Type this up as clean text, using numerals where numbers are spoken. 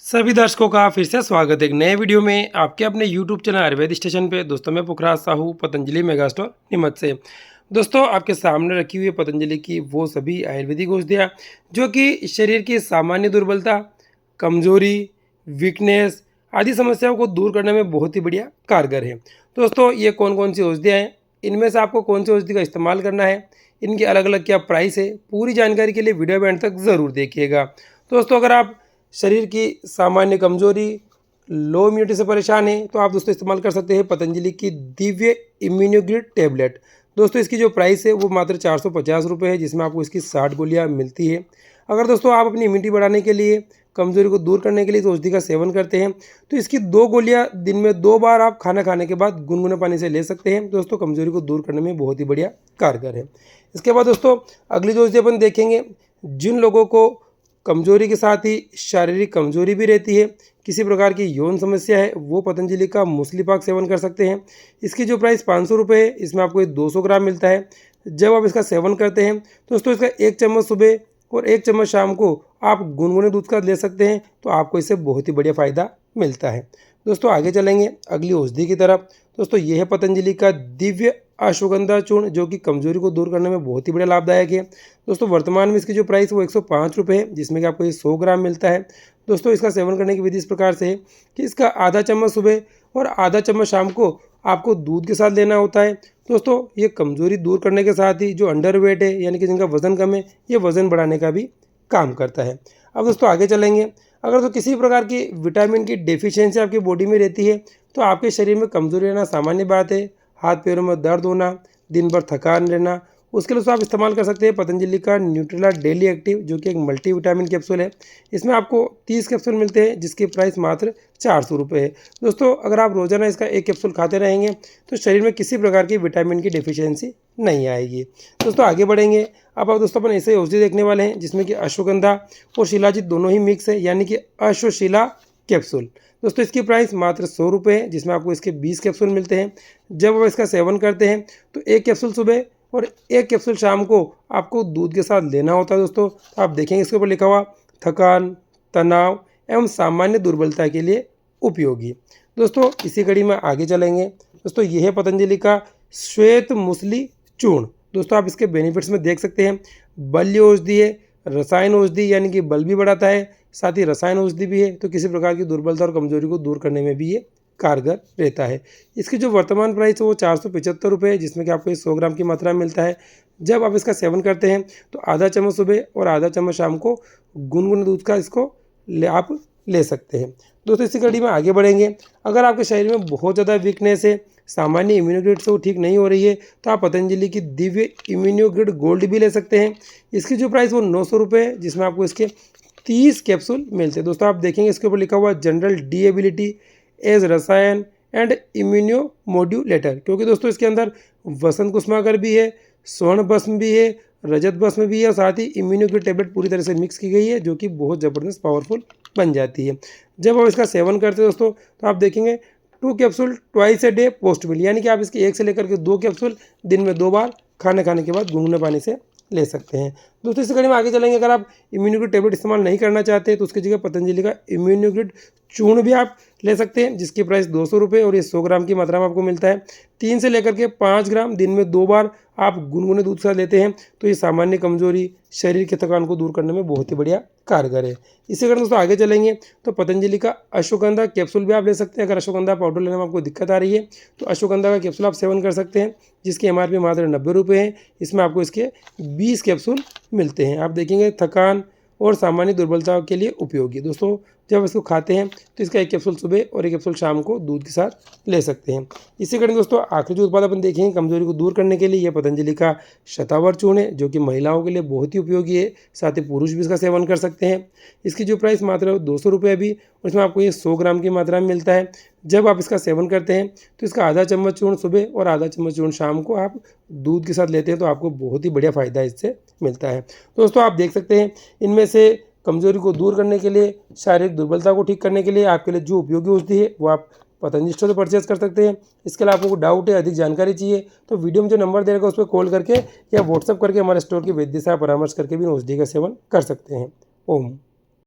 सभी दर्शकों का फिर से स्वागत है एक नए वीडियो में आपके अपने YouTube चैनल आयुर्वेद स्टेशन पे। दोस्तों मैं पुखराज साहू पतंजलि मेगा स्टोर नीमच से। दोस्तों आपके सामने रखी हुई है पतंजलि की वो सभी आयुर्वेदिक औषधियाँ जो कि शरीर की सामान्य दुर्बलता, कमजोरी, वीकनेस आदि समस्याओं को दूर करने में बहुत ही बढ़िया कारगर है। दोस्तों ये कौन कौन सी औषधियाँ हैं, इनमें से आपको कौन सी औषधि का इस्तेमाल करना है, इनकी अलग अलग क्या प्राइस है, पूरी जानकारी के लिए वीडियो में अंत तक ज़रूर देखिएगा। दोस्तों अगर आप शरीर की सामान्य कमजोरी, लो इम्यूनिटी से परेशान हैं तो आप दोस्तों इस्तेमाल कर सकते हैं पतंजलि की दिव्य इम्यूनोग्रिड टैबलेट। दोस्तों इसकी जो प्राइस है वो मात्र 450 रुपये है, जिसमें आपको इसकी 60 गोलियाँ मिलती है। अगर दोस्तों आप अपनी इम्यूनिटी बढ़ाने के लिए, कमजोरी को दूर करने के लिए इस औषधि का सेवन करते हैं तो इसकी 2 गोलियाँ दिन में 2 बार आप खाना खाने के बाद गुनगुने पानी से ले सकते हैं। दोस्तों कमजोरी को दूर करने में बहुत ही बढ़िया कारगर है। इसके बाद दोस्तों अगली जो औषधि अपन देखेंगे, जिन लोगों को कमजोरी के साथ ही शारीरिक कमजोरी भी रहती है, किसी प्रकार की यौन समस्या है, वो पतंजलि का मूसली पाक सेवन कर सकते हैं। इसकी जो प्राइस 500 रुपये है, इसमें आपको ये 200 ग्राम मिलता है। जब आप इसका सेवन करते हैं दोस्तों इसका 1 चम्मच सुबह और 1 चम्मच शाम को आप गुनगुने दूध का ले सकते हैं, तो आपको इससे बहुत ही बढ़िया फ़ायदा मिलता है। दोस्तों आगे चलेंगे अगली औषधि की तरफ। दोस्तों यह है पतंजलि का दिव्य अश्वगंधा चूर्ण जो कि कमजोरी को दूर करने में बहुत ही बढ़िया लाभदायक है। दोस्तों वर्तमान में इसकी जो प्राइस वो 105 रुपये है, जिसमें कि आपको ये 100 ग्राम मिलता है। दोस्तों इसका सेवन करने की विधि इस प्रकार से है कि इसका आधा चम्मच सुबह और आधा चम्मच शाम को आपको दूध के साथ लेना होता है। दोस्तों ये कमजोरी दूर करने के साथ ही जो अंडरवेट है यानी कि जिनका वजन कम है, ये वजन बढ़ाने का भी काम करता है। अब दोस्तों आगे चलेंगे, अगर तो किसी प्रकार की विटामिन की डेफिशिएंसी आपकी बॉडी में रहती है तो आपके शरीर में कमजोरी रहना सामान्य बात है। हाथ पैरों में दर्द होना, दिन भर थकान रहना, उसके लिए तो आप इस्तेमाल कर सकते हैं पतंजलि का न्यूट्रेला डेली एक्टिव जो कि एक मल्टी विटामिन कैप्सूल है। इसमें आपको 30 कैप्सूल मिलते हैं, जिसकी प्राइस मात्र 400 रुपये है। दोस्तों अगर आप रोजाना इसका 1 कैप्सूल खाते रहेंगे तो शरीर में किसी प्रकार की विटामिन की डेफिशिएंसी नहीं आएगी। दोस्तों आगे बढ़ेंगे, अब आप दोस्तों अपन ऐसे औषधि देखने वाले हैं जिसमें कि अश्वगंधा और शिलाजित दोनों ही मिक्स है, यानी कि अश्वशिला कैप्सूल। दोस्तों इसकी प्राइस मात्र 100 रुपये है, जिसमें आपको इसके 20 कैप्सूल मिलते हैं। जब आप इसका सेवन करते हैं तो 1 कैप्सूल सुबह और 1 कैप्सूल शाम को आपको दूध के साथ लेना होता है। दोस्तों तो आप देखेंगे इसके ऊपर लिखा हुआ थकान, तनाव एवं सामान्य दुर्बलता के लिए उपयोगी। दोस्तों इसी कड़ी में आगे चलेंगे। दोस्तों यह है पतंजलि का श्वेत मूसली चूर्ण। दोस्तों आप इसके बेनिफिट्स में देख सकते हैं, बल्य औषधि है, रसायन औषधि यानी कि बल भी बढ़ाता है, साथ ही रसायन औषधि भी है, तो किसी प्रकार की दुर्बलता और कमजोरी को दूर करने में भी ये कारगर रहता है। इसकी जो वर्तमान प्राइस है वो 475 रुपये है, जिसमें कि आपको 100 ग्राम की मात्रा में मिलता है। जब आप इसका सेवन करते हैं तो आधा चम्मच सुबह और आधा चम्मच शाम को गुनगुने दूध का इसको आप ले सकते हैं। दोस्तों इसी कड़ी में आगे बढ़ेंगे, अगर आपके शरीर में बहुत ज़्यादा वीकनेस है, सामान्य इम्यूनोग्रिड से वो ठीक नहीं हो रही है, तो आप पतंजलि की दिव्य इम्यूनोग्रिड गोल्ड भी ले सकते हैं। इसकी जो प्राइस वो 900 रुपये है, जिसमें आपको इसके 30 कैप्सूल मिलते हैं। दोस्तों आप देखेंगे इसके ऊपर लिखा हुआ जनरल डी एबिलिटी एज रसायन एंड इम्यूनो मॉड्यूलेटर, क्योंकि दोस्तों इसके अंदर वसंत कुसुमाकर भी है, स्वर्ण भस्म भी है, रजत भस्म भी है और साथ ही इम्यूनो की टेबलेट पूरी तरह से मिक्स की गई है, जो कि बहुत ज़बरदस्त पावरफुल बन जाती है। जब आप इसका सेवन करते हैं दोस्तों तो आप देखेंगे 2 capsule twice a day post meal, यानी कि आप इसकी 1 से लेकर के 2 कैप्सूल दिन में 2 बार खाना खाने के बाद गुनगुने पानी से ले सकते हैं। दोस्तों इस कड़ी में आगे चलेंगे, अगर आप इम्यूनोग्रिड टेबलेट इस्तेमाल नहीं करना चाहते तो उसकी जगह पतंजलि का इम्यूनोग्रिड चूर्ण भी आप ले सकते हैं, जिसकी प्राइस 200 रुपये और ये 100 ग्राम की मात्रा में आपको मिलता है। 3 से लेकर के 5 ग्राम दिन में 2 बार आप गुनगुने दूध के साथ लेते हैं तो ये सामान्य कमजोरी, शरीर की थकान को दूर करने में बहुत ही बढ़िया कारगर है। इसी कारण दोस्तों आगे चलेंगे तो पतंजलि का अश्वगंधा कैप्सूल भी आप ले सकते हैं। अगर अश्वगंधा पाउडर लेने में आपको दिक्कत आ रही है तो अश्वगंधा का कैप्सूल आप सेवन कर सकते हैं, जिसकी एमआरपी मात्र 90 रुपये है। इसमें आपको इसके 20 कैप्सूल मिलते हैं। आप देखेंगे थकान और सामान्य दुर्बलता के लिए उपयोगी। दोस्तों जब इसको खाते हैं तो इसका 1 कैप्सूल सुबह और 1 कैप्सूल शाम को दूध के साथ ले सकते हैं। इसी कारण दोस्तों आखिरी जो उत्पाद अपन देखेंगे कमजोरी को दूर करने के लिए, यह पतंजलि का शतावर चूर्ण है, जो कि महिलाओं के लिए बहुत ही उपयोगी है, साथ ही पुरुष भी इसका सेवन कर सकते हैं। इसकी जो प्राइस मात्र 200 रुपये भी, और इसमें आपको ये 100 ग्राम की मात्रा में मिलता है। जब आप इसका सेवन करते हैं तो इसका आधा चम्मच चूर्ण सुबह और आधा चम्मच चूर्ण शाम को आप दूध के साथ लेते हैं तो आपको बहुत ही बढ़िया फ़ायदा इससे मिलता है। दोस्तों आप देख सकते हैं इनमें से कमजोरी को दूर करने के लिए, शारीरिक दुर्बलता को ठीक करने के लिए आपके लिए जो उपयोगी औषधि है वो आप पतंजलि स्टोर से परचेज कर सकते हैं। इसके अलावा आपको डाउट है, अधिक जानकारी चाहिए तो वीडियो में जो नंबर दे रहेगा उस पर कॉल करके या व्हाट्सअप करके हमारे स्टोर की वैद्य से परामर्श करके भी औषधि का सेवन कर सकते हैं। ओम।